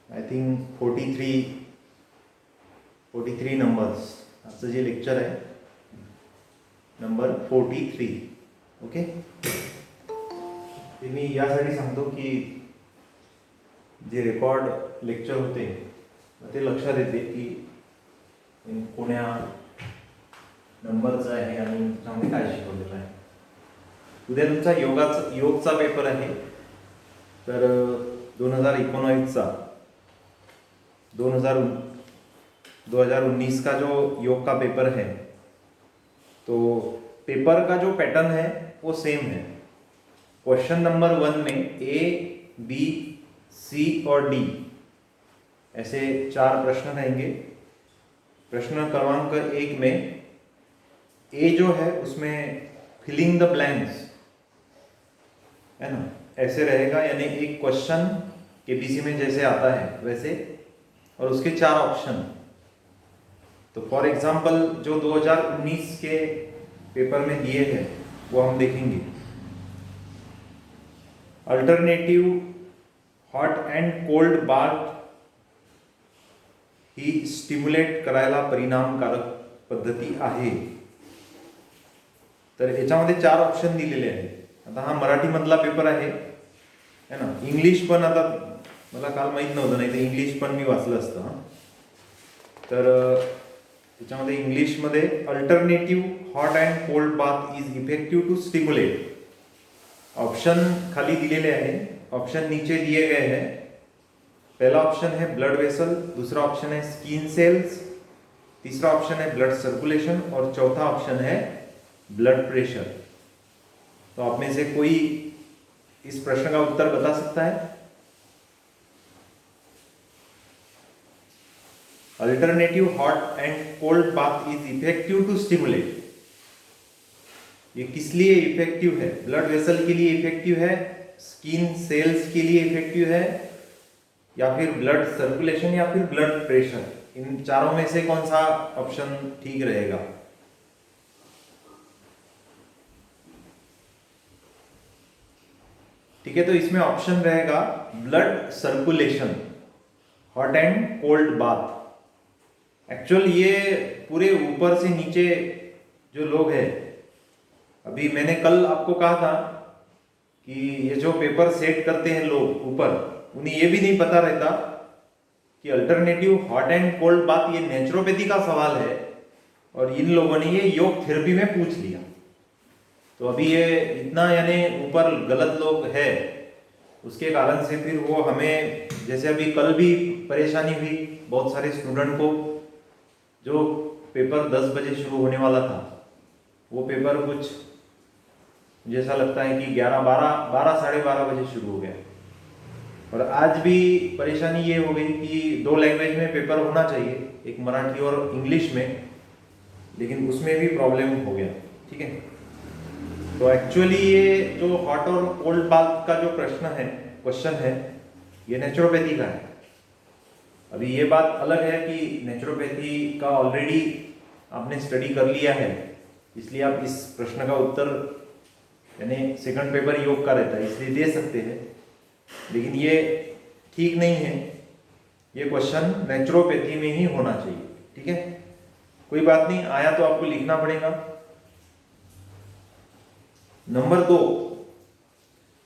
I think 43 numbers. आजचं जे lecture आहे number 43. Okay. ते मी यासाठी सांगतो की जे रेकॉर्ड लेक्चर होते ते लक्षात येते की कोण्या नंबरचं आहे आणि त्याच्यामध्ये काय शिकवलेलं आहे. उद्या तुमचा योगचा पेपर आहे. तर 2019चा 2019 का जो योग का पेपर है तो पेपर का जो पैटर्न है वो सेम है. क्वेश्चन नंबर 1 में ए, बी, सी और डी ऐसे 4 प्रश्न रहेंगे. प्रश्न क्रमांक 1 में ए जो है उसमें फिलिंग द ब्लैंक्स है ना, ऐसे रहेगा. यानी एक क्वेश्चन केबीसी में जैसे आता है वैसे, और उसके 4 ऑप्शन. तो फॉर एग्जांपल जो 2019 के पेपर में दिए हैं वो हम देखेंगे. Alternative hot and cold bath he stimulate करायला परिणामकारक पद्धती आहे. तर याच्यामध्ये 4 ऑप्शन दिलेले आहेत. आता हा मराठीमधला पेपर आहे है ना. इंग्लिश पण आता मला काल माहीत नव्हतं, नाही तर इंग्लिश पण मी वाचलं असतं. तर त्याच्यामध्ये इंग्लिशमध्ये alternative hot and cold bath is effective to stimulate. Option खाली दिलेले आहे, ऑप्शन नीचे दिए गए हैं. पहला ऑप्शन है ब्लड वेसल, दूसरा ऑप्शन है स्किन सेल्स, तीसरा ऑप्शन है ब्लड सर्कुलेशन और चौथा ऑप्शन है ब्लड प्रेशर. तो आप में से कोई इस प्रश्न का उत्तर बता सकता है? Alternative hot and cold bath is effective to stimulate. ये किस लिए इफेक्टिव है? ब्लड वेसल के लिए इफेक्टिव है, स्किन सेल्स के लिए इफेक्टिव है, या फिर ब्लड सर्कुलेशन, या फिर ब्लड प्रेशर. इन चारों में से कौन सा ऑप्शन ठीक रहेगा? ठीक है, तो इसमें ऑप्शन रहेगा blood circulation, hot and cold bath. Actual ये पूरे ऊपर से नीचे जो लोग हैं, अभी मैंने कल आपको कहा था कि ये जो पेपर सेट करते हैं लोग ऊपर, उन्हें ये भी नहीं पता रहता कि alternative hot and cold bath ये नेचुरोपैथी का सवाल है और इन लोगों ने ये योग थेरेपी में पूछ लिया. तो अभी ये इतना यानी ऊपर गलत लोग है, उसके कारण से फिर वो हमें, जैसे अभी कल भी परेशानी हुई बहुत सारे स्टूडेंट को. जो पेपर 10 बजे शुरू होने वाला था वो पेपर कुछ जैसा लगता है कि 11 साढ़े 12 बजे शुरू हो गया. और आज भी परेशानी ये हो गई कि 2 लैंग्वेज में पेपर होना चाहिए, एक मराठी और इंग्लिश में, लेकिन उसमें भी प्रॉब्लम हो गया. ठीक है, तो एक्चुअली ये जो हॉट और कोल्ड बाथ का जो क्वेश्चन है ये नेचुरोपैथी का है. अभी ये बात अलग है कि नेचुरोपैथी का ऑलरेडी आपने स्टडी कर लिया है, इसलिए आप इस प्रश्न का उत्तर यानी सेकंड पेपर योग का रहता है इसलिए दे सकते हैं, लेकिन ये ठीक नहीं है. ये क्वेश्चन नेचुरोपैथी में ही होना चाहिए. ठीक है, कोई बात नहीं, आया तो आपको लिखना पड़ेगा. Number 2,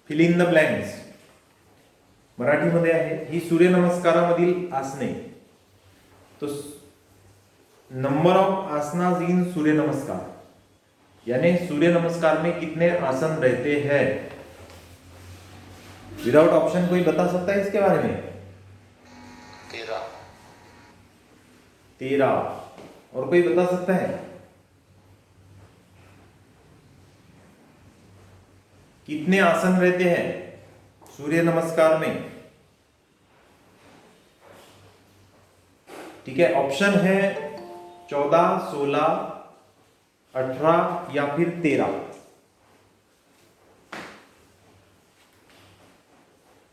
fill in the blanks. मराठीमध्ये आहे ही सूर्यनमस्कारामधील आसने. तो नंबर ऑफ आसनाज इन सूर्य नमस्कार, यानी सूर्य नमस्कार में कितने आसन रहते हैं? विदाउट ऑप्शन कोई बता सकता है इसके बारे में? 13. और कोई बता सकता है कितने आसन रहते हैं सूर्य नमस्कार में? ठीक है, ऑप्शन है 14, 16, 18 या फिर 13.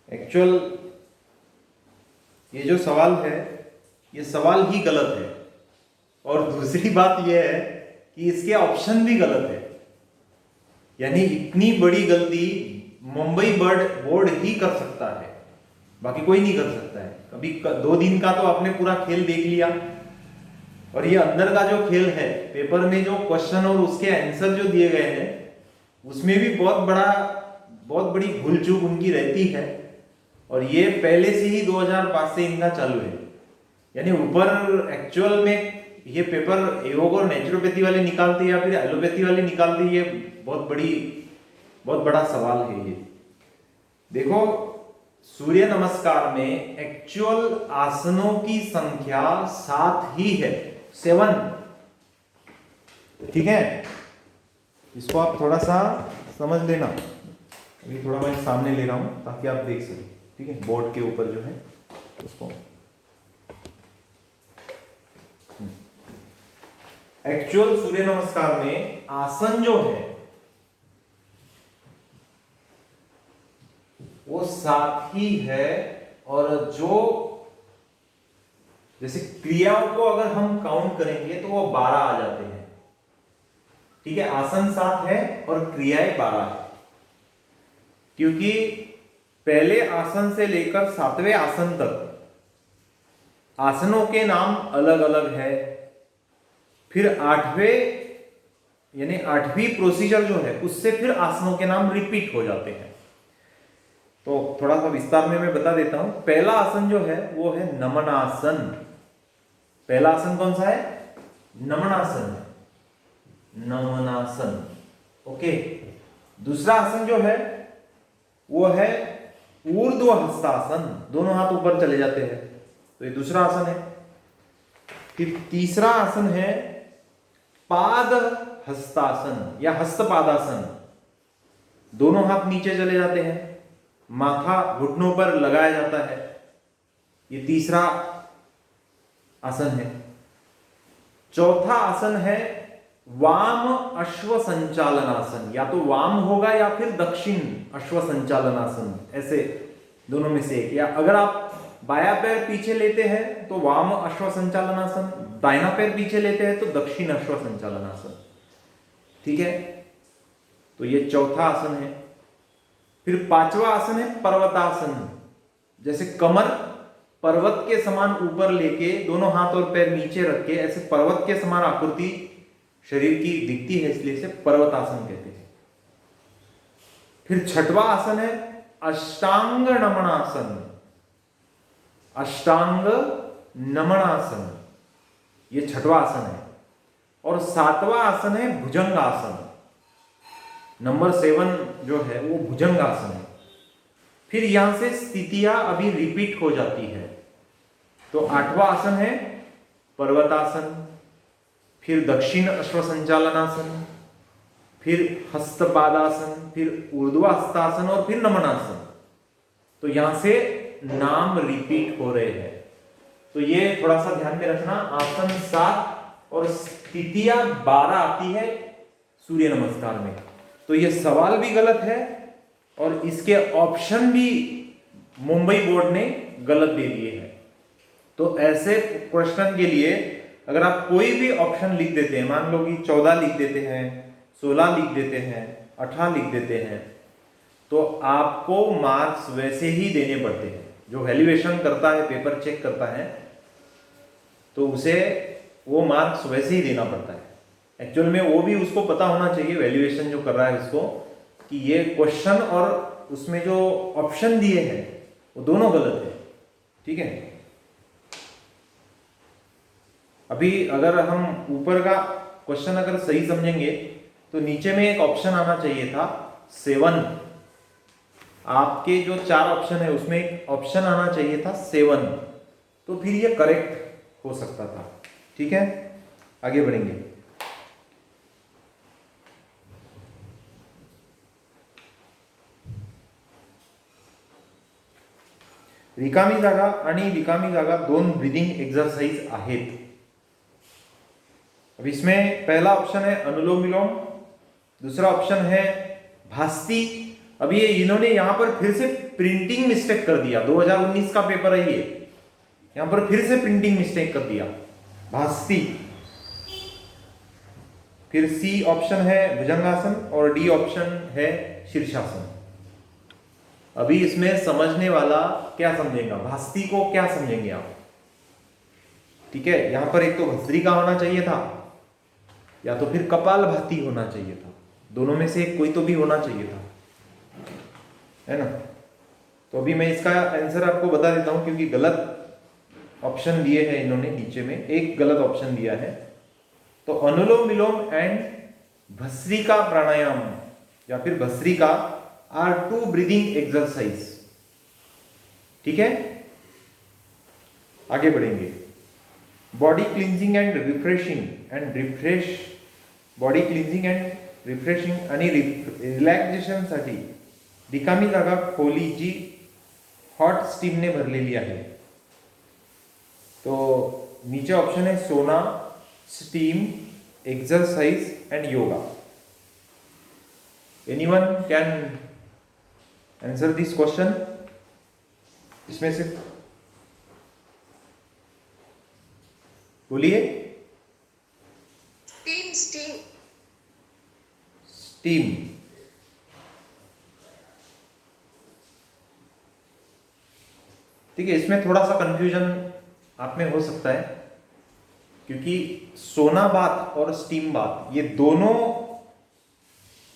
एक्चुअल ये जो सवाल है ये सवाल ही गलत है, और दूसरी बात यह है कि इसके ऑप्शन भी गलत है. यानी इतनी बड़ी गलती मुंबई बोर्ड ही कर सकता है. बाकी कोई नहीं कर सकता है। कभी 2 दिन का तो आपने पूरा खेल देख लिया, और ये अंदर का जो खेल है, पेपर में जो क्वेश्चन और उसके आंसर जो दिए गए हैं, उसमें भी बहुत बड़ी भूल चूक उनकी रहती है। और ये पहले से ही 2005 से इनका चालू है। यानी ऊपर एक्चुअल में ये पेपर योग और नेचुरोपैथी वाले निकालते या फिर एलोपैथी वाले निकालते, ये बहुत बड़ा सवाल है ये। देखो, सूर्य नमस्कार में एक्चुअल आसनों की संख्या 7 ही है, 7। ठीक है, इसको आप थोड़ा सा समझ लेना। अभी थोड़ा मैं सामने ले रहा हूं ताकि आप देख सकें। ठीक है, बोर्ड के ऊपर जो है उसको, एक्चुअल सूर्य नमस्कार में आसन जो है वो 7 ही है। और जो जैसे क्रियाओं को अगर हम काउंट करेंगे तो वो 12 आ जाते हैं। ठीक है, आसन 7 है और क्रियाएं 12 है, क्योंकि पहले आसन से लेकर 7वें आसन तक आसनों के नाम अलग अलग है। फिर 8वीं प्रोसीजर जो है उससे फिर आसनों के नाम रिपीट हो जाते हैं। तो थोड़ा सा विस्तार में मैं बता देता हूं। पहला आसन जो है वो है नमनासन। पहला आसन कौन सा है? नमनासन। नमनासन, ओके। दूसरा आसन जो है वो है ऊर्ध्व हस्तासन, दोनों हाथ ऊपर चले जाते हैं, तो ये दूसरा आसन है। फिर तीसरा आसन है पाद हस्तासन या हस्तपादासन, दोनों हाथ नीचे चले जाते हैं, माथा घुटनों पर लगाया जाता है, ये तीसरा आसन है। चौथा आसन है वाम अश्व संचालनासन, या तो वाम होगा या फिर दक्षिण अश्व संचालनासन, ऐसे दोनों में से एक। या अगर आप बाया पैर पीछे लेते हैं तो वाम अश्व संचालनासन, दाहिना पैर पीछे लेते हैं तो दक्षिण अश्व संचालनासन। ठीक है, तो ये चौथा आसन है। फिर पांचवा आसन है पर्वतासन। जैसे कमर पर्वत के समान ऊपर लेके दोनों हाथ और पैर नीचे रख के ऐसे पर्वत के समान आकृति शरीर की दिखती है, इसलिए इसे पर्वतासन कहते हैं। फिर छठवां आसन है अष्टांग नमनासन। अष्टांग नमनासन, ये छठवां आसन है। और सातवां आसन है भुजंगासन। नंबर 7 जो है वो भुजंगासन है। फिर यहां से स्थितियां अभी रिपीट हो जाती है। तो 8वां आसन है पर्वतासन, फिर दक्षिण अश्व संचालनासन, फिर हस्तपादासन, फिर ऊर्ध्वहस्तासन और फिर नमनासन। तो यहां से नाम रिपीट हो रहे हैं, तो ये थोड़ा सा ध्यान में रखना। आसन 7 और स्थितियां 12 आती है सूर्य नमस्कार में। तो ये सवाल भी गलत है और इसके ऑप्शन भी मुंबई बोर्ड ने गलत दे दिए हैं। तो ऐसे क्वेश्चन के लिए अगर आप कोई भी ऑप्शन लिख देते हैं, मान लो कि 14 लिख देते हैं, 16 लिख देते हैं, 18 लिख देते हैं, तो आपको मार्क्स वैसे ही देने पड़ते हैं। जो वैल्यूएशन करता है, पेपर चेक करता है, तो उसे वो मार्क्स वैसे ही देना पड़ता है। एक्चुअल में वो भी उसको पता होना चाहिए, वैल्यूएशन जो कर रहा है उसको, कि ये क्वेश्चन और उसमें जो ऑप्शन दिए हैं वो दोनों गलत है। ठीक है, अभी अगर हम ऊपर का क्वेश्चन अगर सही समझेंगे तो नीचे में एक ऑप्शन आना चाहिए था 7। आपके जो 4 ऑप्शन है उसमें एक ऑप्शन आना चाहिए था 7, तो फिर ये करेक्ट हो सकता था। ठीक है, आगे बढ़ेंगे। रिकामी जागा आणि रिकामी जागा 2 ब्रीदिंग एक्सरसाइज आहेत। अब इसमें पहला ऑप्शन है अनुलोम विलोम, दूसरा ऑप्शन है भास्ती। अब ये इन्होंने यहां पर फिर से प्रिंटिंग मिस्टेक कर दिया, 2019 का पेपर है ये, यहां पर फिर से प्रिंटिंग मिस्टेक कर दिया, भास्ती। फिर सी ऑप्शन है भुजंगासन और डी ऑप्शन है शीर्षासन। अभी इसमें समझने वाला क्या समझेगा, भास्ती को क्या समझेंगे आप? ठीक है, यहां पर एक तो भस्त्रिका होना चाहिए था या तो फिर कपालभाति होना चाहिए था, दोनों में से कोई तो भी होना चाहिए था, है ना। तो अभी मैं इसका आंसर आपको बता देता हूं, क्योंकि गलत ऑप्शन दिए हैं इन्होंने, नीचे में एक गलत ऑप्शन दिया है। तो अनुलोम विलोम एंड भस्त्रिका प्राणायाम या फिर bhastrika are two breathing exercise. ठीक है, आगे बढ़ेंगे। Body cleansing and refresh body cleansing and refreshing आणि रिलॅक्सेशन साठी रिकामी जागा खोली जी हॉट स्टीमने भरलेली आहे। तो नीचे ऑप्शन है सोना, steam, exercise and yoga. Anyone can answer this question? इसमें से बोलिए। स्टीम स्टीम स्टीम, ठीक है। इसमें थोड़ा सा कंफ्यूजन आप में हो सकता है, क्योंकि सोना बाथ और स्टीम बाथ ये दोनों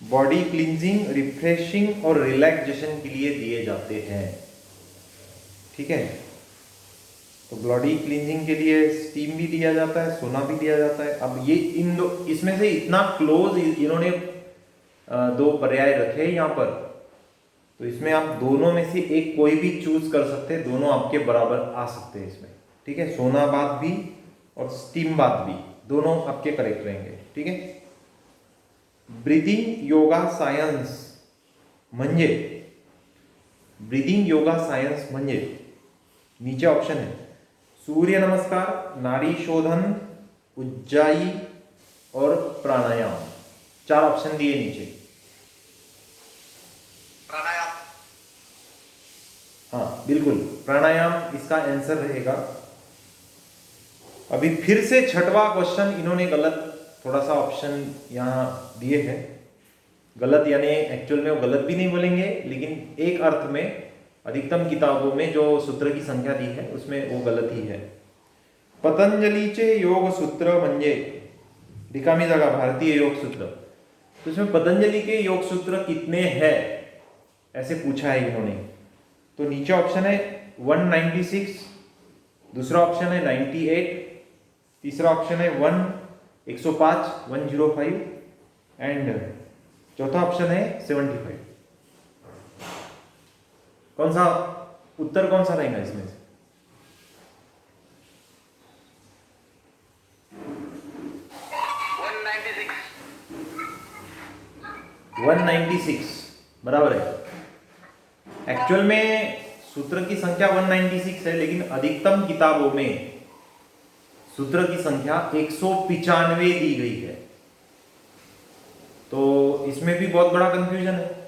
बॉडी क्लींजिंग, रिफ्रेशिंग और रिलैक्सेशन के लिए दिए जाते हैं। ठीक है, तो बॉडी क्लींजिंग के लिए स्टीम भी दिया जाता है, सोना भी दिया जाता है। अब ये इन दो, इसमें से इतना क्लोज इन्होंने दो पर्याय रखे यहाँ पर, तो इसमें आप दोनों में से एक कोई भी चूज कर सकते हैं, दोनों आपके बराबर आ सकते हैं इसमें। ठीक है, सोना बाथ भी और स्टीम बाथ भी दोनों आपके करेक्ट रहेंगे। ठीक है, ब्रीदिंग योगा सायन्स म्हणजे, ब्रीदिंग योगा सायन्स म्हणजे नीचे ऑप्शन है सूर्य नमस्कार, नाड़ी शोधन, उज्जाई और प्राणायाम। चार ऑप्शन दिए नीचे। प्राणायाम। हाँ बिल्कुल, प्राणायाम इसका आंसर रहेगा। अभी फिर से छठवां क्वेश्चन इन्होंने गलत थोड़ा सा ऑप्शन यहाँ दिए हैं। गलत यानी एक्चुअल में वो गलत भी नहीं बोलेंगे, लेकिन एक अर्थ में अधिकतम किताबों में जो सूत्र की संख्या दी है उसमें वो गलत ही है। पतंजलीचे योग सूत्र म्हणजे रिकामी जागा भारतीय योग सूत्र। तो इसमें पतंजलि के योग सूत्र कितने हैं ऐसे पूछा है इन्होंने। तो नीचे ऑप्शन है 196, दूसरा ऑप्शन है 98, तीसरा ऑप्शन है 105 एंड चौथा ऑप्शन है 75। कौन सा उत्तर कौन सा रहेगा इसमें से? 196 बराबर है। एक्चुअल में सूत्र की संख्या 196 है, लेकिन अधिकतम किताबों में सूत्र की संख्या 195 दी गई है। तो इसमें भी बहुत बड़ा कंफ्यूजन है।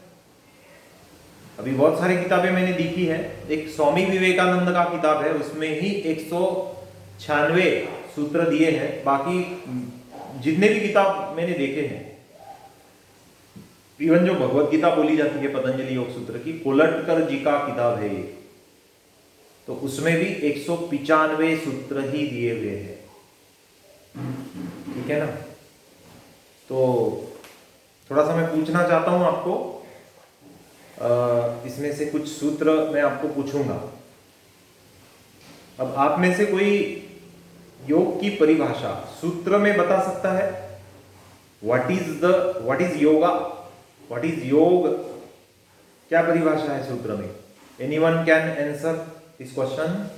अभी बहुत सारी किताबें मैंने देखी है, एक स्वामी विवेकानंद का किताब है, उसमें ही 196 सूत्र दिए हैं। बाकी जितने भी किताब मैंने देखे हैं, इवन जो भगवत गीता बोली जाती है पतंजलि योग सूत्र की, कोलटकर जी का किताब है ये, तो उसमें भी 195 सूत्र ही दिए हुए हैं। ठीक है ना। तो थोड़ा सा मैं पूछना चाहता हूं आपको, इसमें से कुछ सूत्र मैं आपको पूछूंगा। अब आप में से कोई योग की परिभाषा सूत्र में बता सकता है? What is yoga, what is yoga, क्या परिभाषा है सूत्र में? Anyone can answer this question?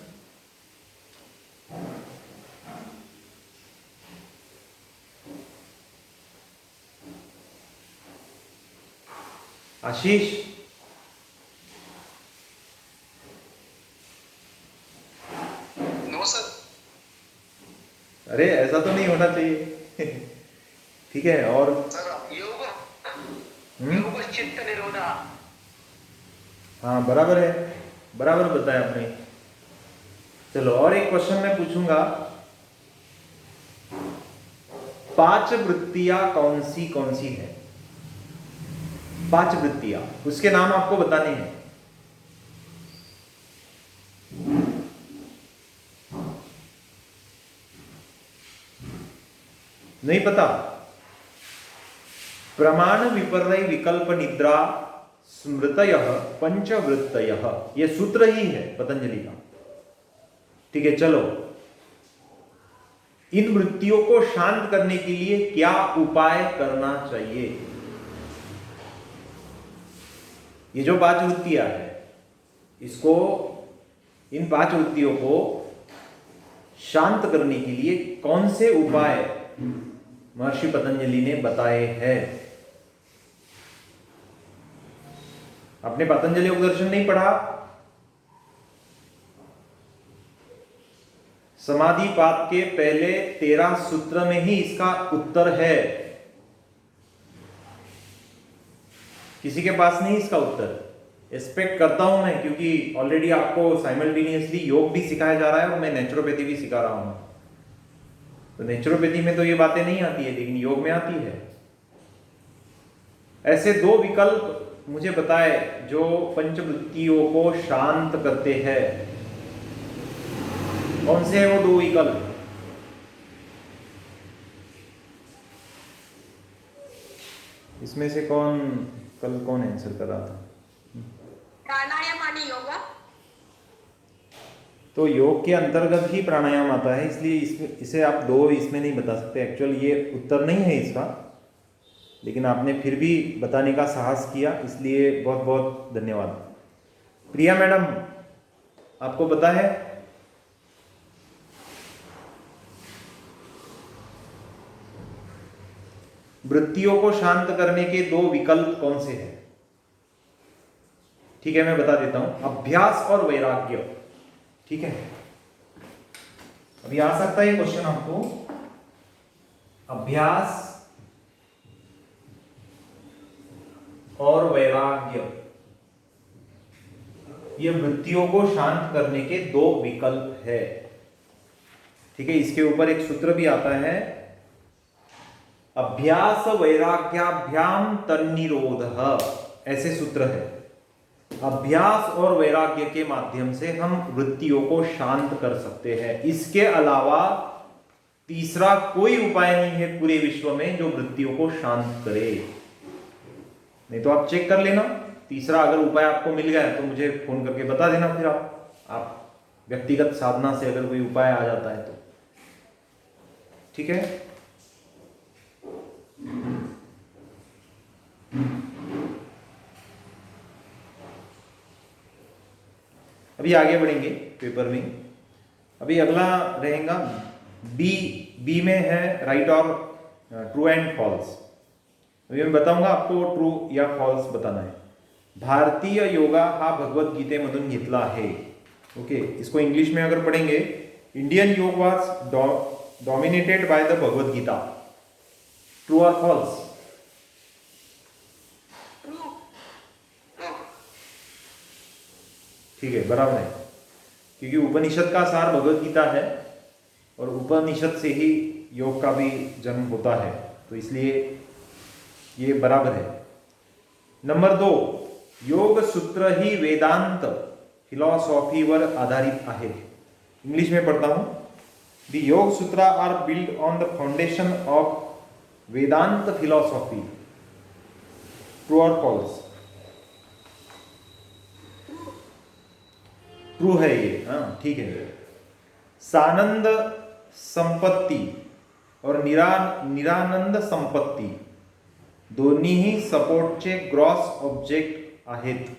Ashish, no sir. अरे ऐसा तो नहीं होना चाहिए। ठीक है, और सर योग चित्त निरोधा। हाँ बराबर है, बराबर बताया आपने। चलो और एक क्वेश्चन मैं पूछूंगा। 5 वृत्तियां कौन सी है? 5 वृत्तियां, उसके नाम आपको बताने हैं। नहीं पता? प्रमाण विपर्य विकल्प निद्रा स्मृतयः पंचवृत्तयः, ये सूत्र ही है पतंजलि का। ठीक है, चलो, इन वृत्तियों को शांत करने के लिए क्या उपाय करना चाहिए? ये जो 5 वृत्तियां है, इसको, इन 5 वृत्तियों को शांत करने के लिए कौन से उपाय महर्षि पतंजलि ने बताए हैं? आपने पतंजलि उपदर्शन नहीं पढ़ा? समाधिपात के पहले 13 सूत्र में ही इसका उत्तर है। किसी के पास नहीं इसका उत्तर? एक्सपेक्ट करता हूं मैं, क्योंकि ऑलरेडी आपको साइमल्टेनियसली योग भी सिखाया जा रहा है और मैं नेचुरोपैथी भी सिखा रहा हूं। तो नेचुरोपैथी में तो ये बातें नहीं आती है, लेकिन योग में आती है। ऐसे 2 विकल्प मुझे बताए जो पंचवृत्तियों को शांत करते हैं। कौन से हैं वो 2 विकल्प? इसमें से कल कौन आंसर कर रहा था? प्राणायाम आणि योगा। तो योग के अंतर्गत ही प्राणायाम आता है, इसलिए इसे आप 2 इसमें नहीं बता सकते। एक्चुअल ये उत्तर नहीं है इसका, लेकिन आपने फिर भी बताने का साहस किया, इसलिए बहुत बहुत धन्यवाद। प्रिया मैडम, आपको पता है? वृत्तियों को शांत करने के 2 विकल्प कौन से हैं? ठीक है, मैं बता देता हूं, अभ्यास और वैराग्य। ठीक है, अभी आ सकता है क्वेश्चन आपको, अभ्यास और वैराग्य, ये वृत्तियों को शांत करने के 2 विकल्प है। ठीक है, इसके ऊपर एक सूत्र भी आता है, अभ्यास वैराग्याभ्याम तन्निरोधः, ऐसे सूत्र है। अभ्यास और वैराग्य के माध्यम से हम वृत्तियों को शांत कर सकते हैं। इसके अलावा तीसरा कोई उपाय नहीं है पूरे विश्व में जो वृत्तियों को शांत करे। नहीं तो आप चेक कर लेना, तीसरा अगर उपाय आपको मिल गया तो मुझे फोन करके बता देना, फिर आप व्यक्तिगत साधना से अगर कोई उपाय आ जाता है तो। ठीक है, अभी आगे बढ़ेंगे पेपर में। अभी अगला रहेगा बी में है राइट और ट्रू एंड फॉल्स। अभी मैं बताऊंगा आपको ट्रू या फॉल्स बताना है। भारतीय योगा हा भगवद्गीतेमधून घेतला आहे। ओके, इसको इंग्लिश में अगर पढ़ेंगे, Indian yoga was dominated by the Bhagavad Gita. True और फॉल्स? ठीक है, बराबर है, क्योंकि उपनिषद का सार भगवद गीता है और उपनिषद से ही योग का भी जन्म होता है, तो इसलिए ये बराबर है। नंबर 2, योग सूत्र ही वेदांत फिलॉसॉफीवर आधारित आहे। इंग्लिश में पढ़ता हूं, the yoga sutra are build on the foundation of Vedanta philosophy. True और फॉल्स? ट्रू है ये, हाँ ठीक है। सानंद संपत्ति और निरानंद संपत्ती दोन्हीही सपोर्टचे ग्रॉस ऑब्जेक्ट आहेत।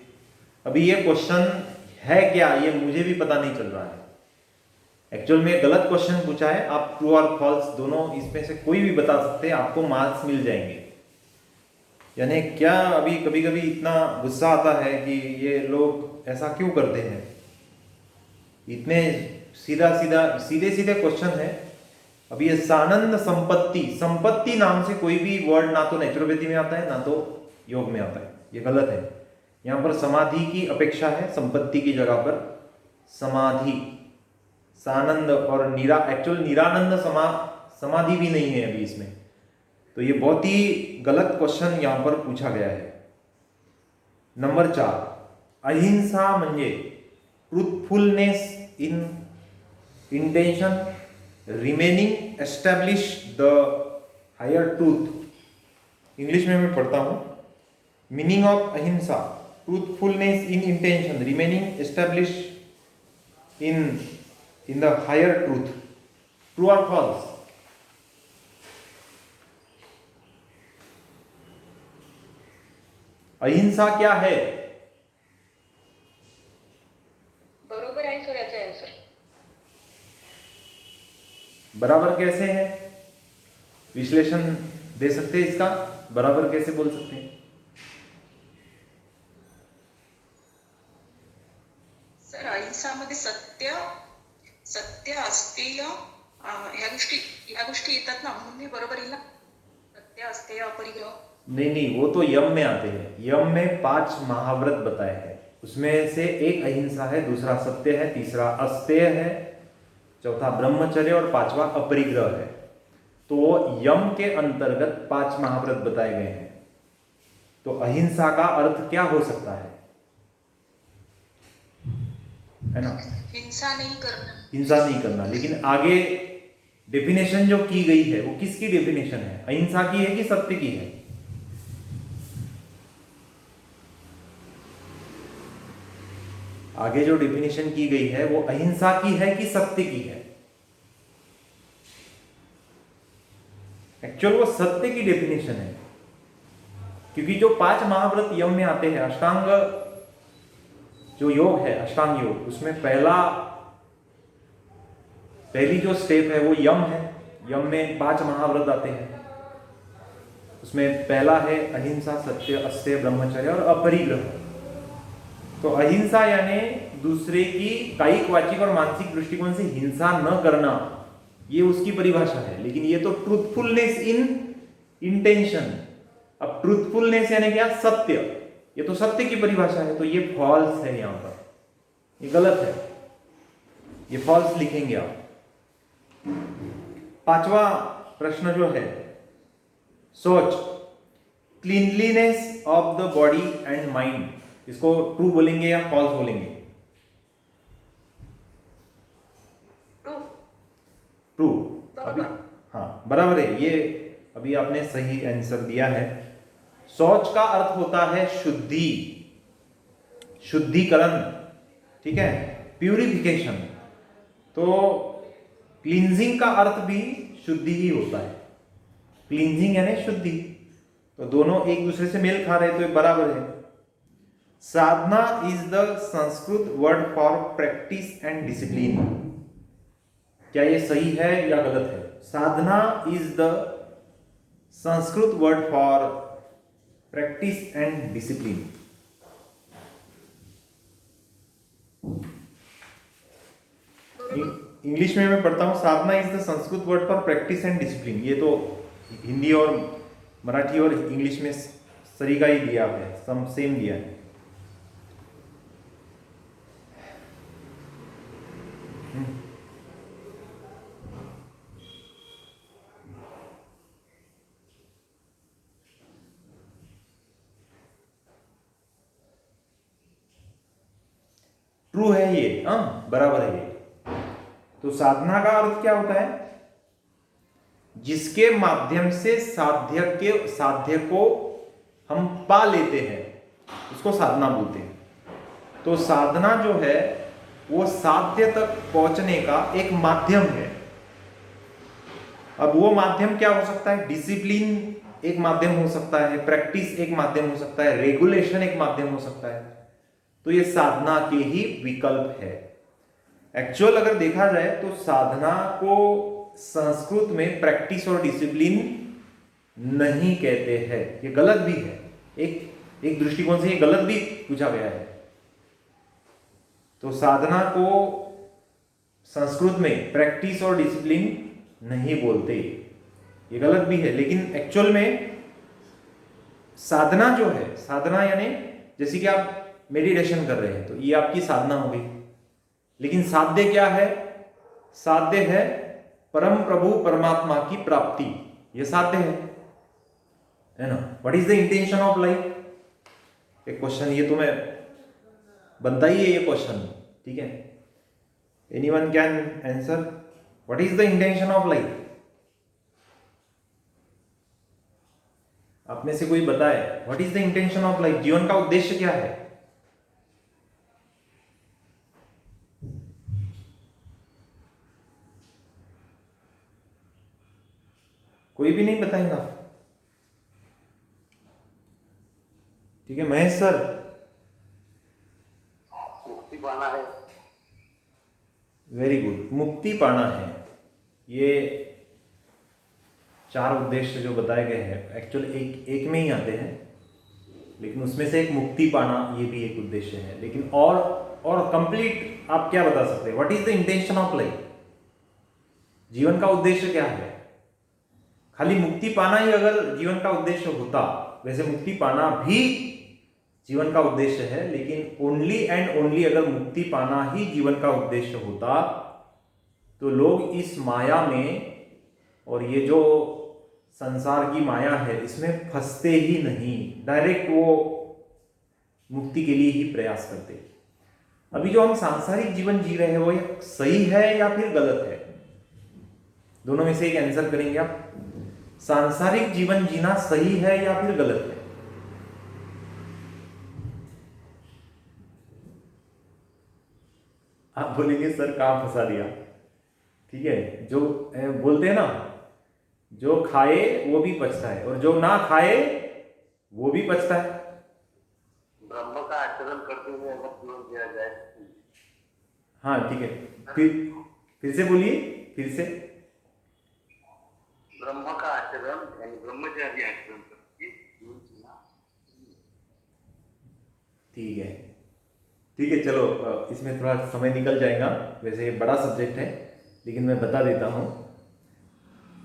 अभी ये क्वेश्चन है क्या, ये मुझे भी पता नहीं चल रहा है। एक्चुअल में गलत क्वेश्चन पूछा है, आप ट्रू और फॉल्स दोनों इसमें से कोई भी बता सकते हैं, आपको मार्क्स मिल जाएंगे। यानी क्या, अभी कभी कभी इतना गुस्सा आता है कि ये लोग ऐसा क्यों करते हैं। इतने सीधे क्वेश्चन है। अब ये सानंद संपत्ति नाम से कोई भी वर्ड ना तो नेचुरोपैथी में आता है ना तो योग में आता है, ये गलत है। यहां पर समाधि की अपेक्षा है, संपत्ति की जगह पर समाधि। सानंद और एक्चुअल निरानंद समाधि भी नहीं है अभी इसमें, तो ये बहुत ही गलत क्वेश्चन यहां पर पूछा गया है। नंबर 4, अहिंसा म्हणजे truthfulness in intention, remaining established the higher truth. English में मैं पढ़ता हूं। Meaning of ahimsa, truthfulness in intention, remaining establish in the higher truth. True और फॉल्स? अहिंसा क्या है? बरोबर आहे सर याचा आन्सर. बराबर कैसे है? विश्लेषण दे सकते हैं इसका? बराबर कैसे बोल सकते हैं? सर अहिंसामध्ये सत्य सत्य अस्तेय ह्या गोष्टी येतात ना, म्हणून हे बरोबर येईल ना. सत्य अस्तेय अपरिग्रह. नहीं नहीं, वो तो यम में आते हैं। यम में 5 महाव्रत बताए हैं, उसमें से एक अहिंसा है, दूसरा सत्य है, तीसरा अस्तेय है, चौथा ब्रह्मचर्य और 5वां अपरिग्रह है। तो यम के अंतर्गत 5 महाव्रत बताए गए हैं। तो अहिंसा का अर्थ क्या हो सकता है ना? हिंसा नहीं करना. हिंसा नहीं करना। लेकिन आगे डेफिनेशन जो की गई है वो किसकी डेफिनेशन है? अहिंसा की है कि सत्य की है? आगे जो डेफिनेशन की गई है वो अहिंसा की है कि सत्य की है? एक्चुअल वो सत्य की डेफिनेशन है, क्योंकि जो 5 महाव्रत यम में आते हैं, अष्टांग जो योग है, अष्टांग योग, उसमें पहली जो स्टेप है वो यम है। यम में 5 महाव्रत आते हैं। उसमें पहला है अहिंसा, सत्य, अस्तेय, ब्रह्मचर्य और अपरिग्रह। तो अहिंसा यानी दूसरे की कायिक, वाचिक और मानसिक दृष्टिकोण से हिंसा न करना, ये उसकी परिभाषा है। लेकिन ये तो ट्रूथफुलनेस इन इंटेंशन। अब ट्रूथफुलनेस यानी क्या? सत्य। ये तो सत्य की परिभाषा है, तो ये फॉल्स है। यहां पर ये गलत है, ये फॉल्स लिखेंगे आप। 5वां प्रश्न जो है, सोच, cleanliness of the body and mind, इसको ट्रू बोलेंगे या फॉल्स बोलेंगे? ट्रू. ट्रू। बराबर. हाँ बराबर है, ये अभी आपने सही आंसर दिया है। शौच का अर्थ होता है शुद्धि, शुद्धिकरण, ठीक है, प्यूरिफिकेशन। तो क्लींजिंग का अर्थ भी शुद्धि ही होता है। क्लींजिंग यानी शुद्धि, तो दोनों एक दूसरे से मेल खा रहे, तो ये बराबर है। Sadhana is the Sanskrit word for practice and discipline. क्या ये सही है या गलत है? Sadhana is the Sanskrit word for practice and discipline. English में मैं पढ़ता हूं, sadhana is the Sanskrit word for practice and discipline. ये तो हिंदी और मराठी और इंग्लिश में सरी का ही दिया है, सेम दिया है। ट्रू है ये, हाँ बराबर है ये। तो साधना का अर्थ क्या होता है? जिसके माध्यम से साध्य को हम पा लेते हैं, उसको साधना बोलते हैं। तो साधना जो है वो साध्य तक पहुंचने का एक माध्यम है। अब वो माध्यम क्या हो सकता है? डिसिप्लिन एक माध्यम हो सकता है, प्रैक्टिस एक माध्यम हो सकता है, रेगुलेशन एक माध्यम हो सकता है। तो ये साधना के ही विकल्प है। एक्चुअल अगर देखा जाए तो साधना को संस्कृत में प्रैक्टिस और डिसिप्लिन नहीं कहते हैं। ये गलत भी है, एक दृष्टिकोण से ये गलत भी पूछा गया है। तो साधना को संस्कृत में प्रैक्टिस और डिसिप्लिन नहीं बोलते, ये गलत भी है। लेकिन एक्चुअल में साधना जो है, साधना यानी जैसे कि आप मेडिटेशन कर रहे हैं, तो ये आपकी साधना हो गई। लेकिन साध्य क्या है? साध्य है परम प्रभु परमात्मा की प्राप्ति, ये साध्य है ना। What is the intention of life? एक क्वेश्चन ये तुम्हें बनता ही है, ये क्वेश्चन, ठीक है। Anyone can answer, what is the intention of life? आप में से कोई बताए, what is the intention of life? जीवन का उद्देश्य क्या है? कोई भी नहीं बताएगा? ठीक है, महेश सर। मुक्ति पाना है। वेरी गुड, मुक्ति पाना है। ये 4 उद्देश्य जो बताए गए हैं एक्चुअल एक में ही आते हैं, लेकिन उसमें से एक मुक्ति पाना ये भी एक उद्देश्य है। लेकिन और कंप्लीट आप क्या बता सकते हैं? What is the intention of life? जीवन का उद्देश्य क्या है? खाली मुक्ति पाना ही अगर जीवन का उद्देश्य होता, वैसे मुक्ति पाना भी जीवन का उद्देश्य है, लेकिन ओनली एंड ओनली अगर मुक्ति पाना ही जीवन का उद्देश्य होता तो लोग इस माया में, और ये जो संसार की माया है, इसमें फंसते ही नहीं, डायरेक्ट वो मुक्ति के लिए ही प्रयास करते। अभी जो हम सांसारिक जीवन जी रहे हैं वो सही है या फिर गलत है? दोनों में से एक आंसर करेंगे आप। सांसारिक जीवन जीना सही है या फिर गलत है? आप बोलेंगे सर कहां फंसा दिया। ठीक है, जो बोलते हैं ना, जो खाए वो भी पछता है और जो ना खाए वो भी पछता है। ब्रह्म का आचरण करते हुए अगर जीवन जिया जाए। हाँ ठीक है, फिर से बोलिए, फिर से। ब्रह्म का आचरण यानी ब्रह्मचारी आचरण करके जीवन जीना। ठीक है, चलो इसमें थोड़ा समय निकल जाएगा, वैसे ये बड़ा सब्जेक्ट है, लेकिन मैं बता देता हूँ।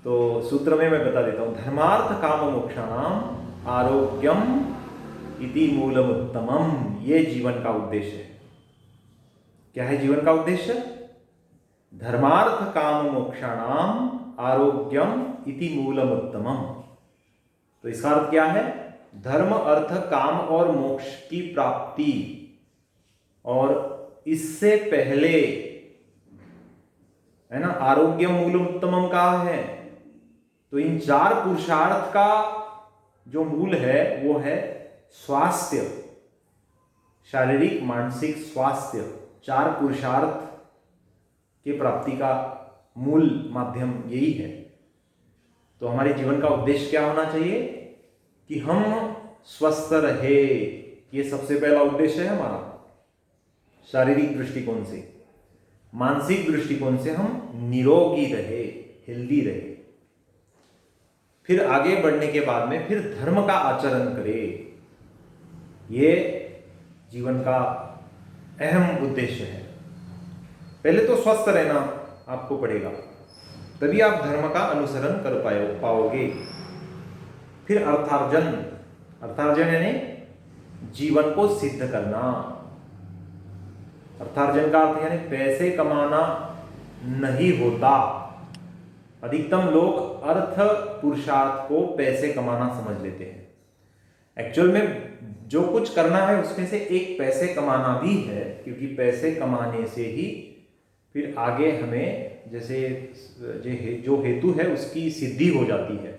तो सूत्र में मैं बता देता हूँ, धर्मार्थ काम मोक्षाणाम आरोग्यम इति मूलमुत्तमम। ये जीवन का उद्देश्य है। क्या है जीवन का उद्देश्य? धर्मार्थ काम मोक्षाणाम आरोग्यम इति मूलमुत्तमम। तो इसका अर्थ क्या है? धर्म, अर्थ, काम और मोक्ष की प्राप्ति, और इससे पहले है ना आरोग्य मूल उत्तमम कहा है। तो इन 4 पुरुषार्थ का जो मूल है वो है स्वास्थ्य, शारीरिक मानसिक स्वास्थ्य। 4 पुरुषार्थ की प्राप्ति का मूल माध्यम यही है। तो हमारे जीवन का उद्देश्य क्या होना चाहिए? कि हम स्वस्थ रहे। ये सबसे पहला उद्देश्य है हमारा। शारीरिक दृष्टिकोण से, मानसिक दृष्टिकोण से हम निरोगी रहे, हेल्दी रहे। फिर आगे बढ़ने के बाद में फिर धर्म का आचरण करें। ये जीवन का अहम उद्देश्य है। पहले तो स्वस्थ रहना आपको पड़ेगा, तभी आप धर्म का अनुसरण कर पाओगे। फिर अर्थार्जन यानी जीवन को सिद्ध करना। अर्थार्जन का अर्थ यानी पैसे कमाना नहीं होता। अधिकतम लोग अर्थ पुरुषार्थ को पैसे कमाना समझ लेते हैं। एक्चुअल में जो कुछ करना है उसमें से एक पैसे कमाना भी है, क्योंकि पैसे कमाने से ही फिर आगे हमें जैसे जो हेतु है उसकी सिद्धि हो जाती है।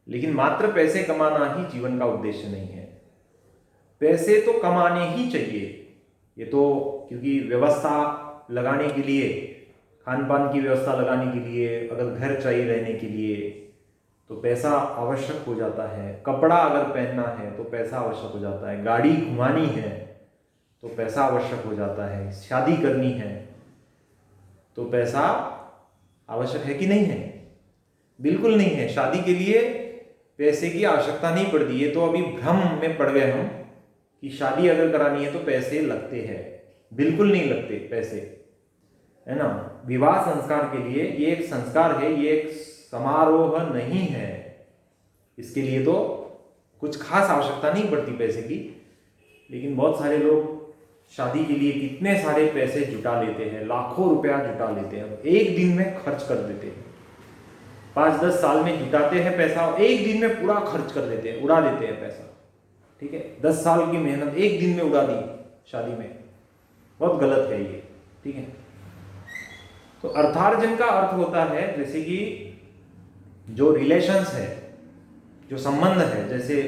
लेकिन मात्र पैसे कमाना ही जीवन का उद्देश्य नहीं है। पैसे तो कमाने ही चाहिए, ये तो क्योंकि व्यवस्था लगाने के लिए, खान पान की व्यवस्था लगाने के लिए, अगर घर चाहिए रहने के लिए तो पैसा आवश्यक हो जाता है। कपड़ा अगर पहनना है तो पैसा आवश्यक हो जाता है। गाड़ी घुमानी है तो पैसा आवश्यक हो जाता है। शादी करनी है तो पैसा आवश्यक है कि नहीं है? बिल्कुल नहीं है। शादी के लिए पैसे की आवश्यकता नहीं पड़ती। ये तो अभी भ्रम में पड़ गए हम कि शादी अगर करानी है तो पैसे लगते हैं। बिल्कुल नहीं लगते पैसे, है ना। विवाह संस्कार के लिए ये एक संस्कार है, ये एक समारोह नहीं है। इसके लिए तो कुछ खास आवश्यकता नहीं पड़ती पैसे की। लेकिन बहुत सारे लोग शादी के लिए कितने सारे पैसे जुटा लेते हैं, लाखों रुपया जुटा लेते हैं, एक दिन में खर्च कर देते हैं। 5-10 साल में जुटाते हैं पैसा, एक दिन में पूरा खर्च कर देते हैं, उड़ा देते हैं पैसा। ठीक है, 10 साल की मेहनत एक दिन में उड़ा दी शादी में। बहुत गलत है ये। ठीक है, तो अर्थार्जन का अर्थ होता है जैसे कि जो रिलेशंस है, जो संबंध है, जैसे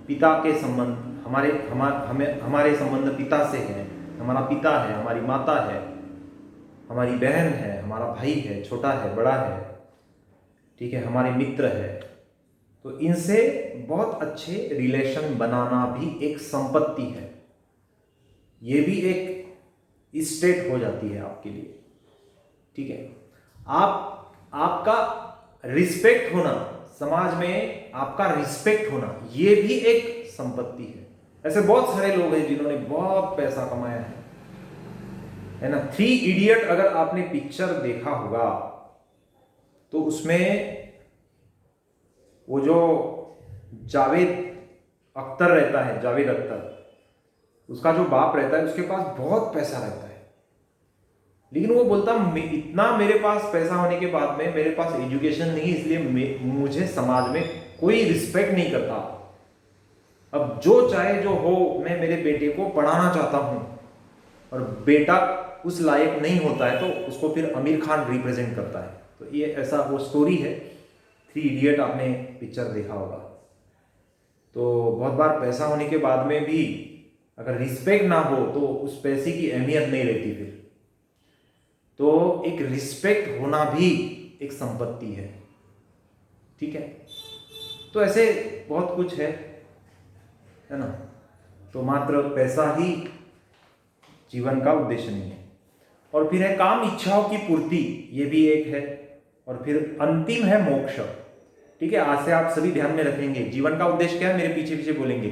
पिता के संबंध, हमारे संबंध पिता से हैं। हमारा पिता है, हमारी माता है, हमारी बहन है, हमारा भाई है, छोटा है, बड़ा है, ठीक है, हमारे मित्र है। तो इनसे बहुत अच्छे रिलेशन बनाना भी एक संपत्ति है। ये भी एक स्टेट हो जाती है आपके लिए, ठीक है। आपका रिस्पेक्ट होना, समाज में आपका रिस्पेक्ट होना, ये भी एक संपत्ति है। ऐसे बहुत सारे लोग हैं जिन्होंने बहुत पैसा कमाया है ना। 3 इडियट अगर आपने पिक्चर देखा होगा तो उसमें वो जो जावेद अख्तर रहता है, जावेद अख्तर, उसका जो बाप रहता है, उसके पास बहुत पैसा रहता है, लेकिन वो बोलता इतना मेरे पास पैसा होने के बाद में मेरे पास एजुकेशन नहीं, इसलिए मुझे समाज में कोई रिस्पेक्ट नहीं करता। अब जो चाहे जो हो, मैं मेरे बेटे को पढ़ाना चाहता हूं, और बेटा उस लायक नहीं होता है तो उसको फिर आमिर खान रिप्रेजेंट करता है। तो ये ऐसा वो स्टोरी है। 3 इडियट आपने पिक्चर देखा होगा। तो बहुत बार पैसा होने के बाद में भी अगर रिस्पेक्ट ना हो तो उस पैसे की अहमियत नहीं रहती फिर। तो एक रिस्पेक्ट होना भी एक संपत्ति है, ठीक है। तो ऐसे बहुत कुछ है ना। तो मात्र पैसा ही जीवन का उद्देश्य नहीं है। और फिर है काम इच्छाओं की पूर्ति, ये भी एक है। और फिर अंतिम है मोक्ष, ठीक है। आज से आप सभी ध्यान में रखेंगे जीवन का उद्देश्य क्या है, मेरे पीछे पीछे बोलेंगे।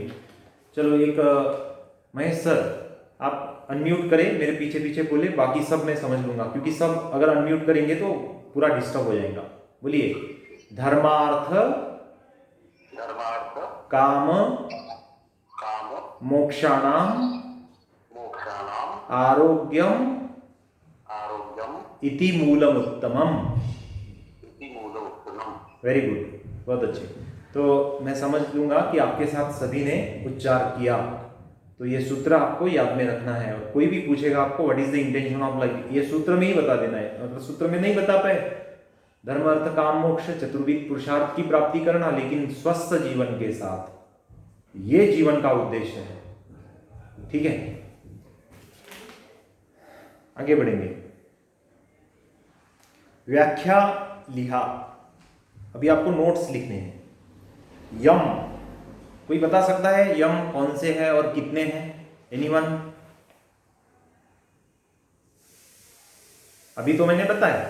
चलो, एक महेश सर आप अनम्यूट करें, मेरे पीछे पीछे बोले, बाकी सब मैं समझ लूंगा, क्योंकि सब अगर अनम्यूट करेंगे तो पूरा डिस्टर्ब हो जाएगा। बोलिए, धर्मार्थ काम मोक्षाणाम आरोग्यम इति मूलम उत्तमम। वेरी गुड, बहुत अच्छे। तो मैं समझ लूंगा कि आपके साथ सभी ने उच्चार किया। तो ये सूत्र आपको याद में रखना है। और कोई भी पूछेगा आपको what is the intention of life, ये सूत्र में ही बता देना है। मतलब सूत्र में नहीं बता पाए, धर्म अर्थ काम मोक्ष चतुर्विध पुरुषार्थ की प्राप्ति करना, लेकिन स्वस्थ जीवन के साथ, ये जीवन का उद्देश्य है, ठीक है। आगे बढ़ेंगे। व्याख्या लिहा। अभी आपको नोट्स लिखने हैं। यम, कोई बता सकता है यम कौन से है और कितने हैं? एनीवन? अभी तो मैंने बताया,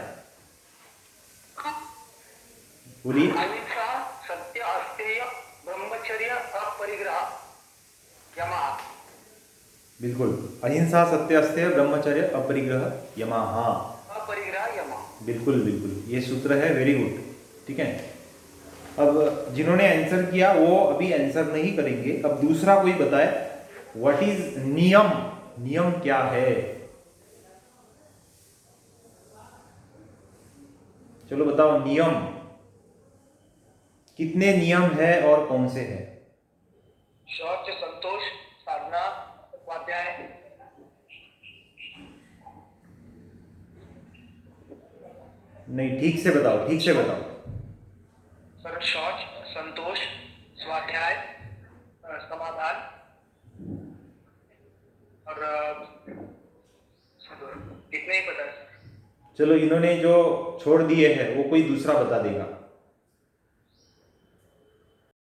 बोलिए। अहिंसा, सत्य, अस्तेय, ब्रह्मचर्य, अपरिग्रह, यमा। बिल्कुल, अहिंसा, सत्य, अस्तेय, ब्रह्मचर्य, अपरिग्रह, यमा। हाँ, अपरिग्रह, यमा। बिल्कुल बिल्कुल, ये सूत्र है। वेरी गुड, ठीक है। अब जिन्होंने आंसर किया वो अभी आंसर नहीं करेंगे। अब दूसरा कोई बताए व्हाट इज नियम, नियम क्या है? चलो बताओ, नियम कितने नियम है और कौन से हैं? शौच, संतोष, साधना, स्वाध्याय। नहीं, ठीक से बताओ, ठीक से बताओ। सर, शौच, संतोष, स्वाध्याय, समाधान और इतने ही पता है। चलो, इन्होंने जो छोड़ दिए हैं वो कोई दूसरा बता देगा।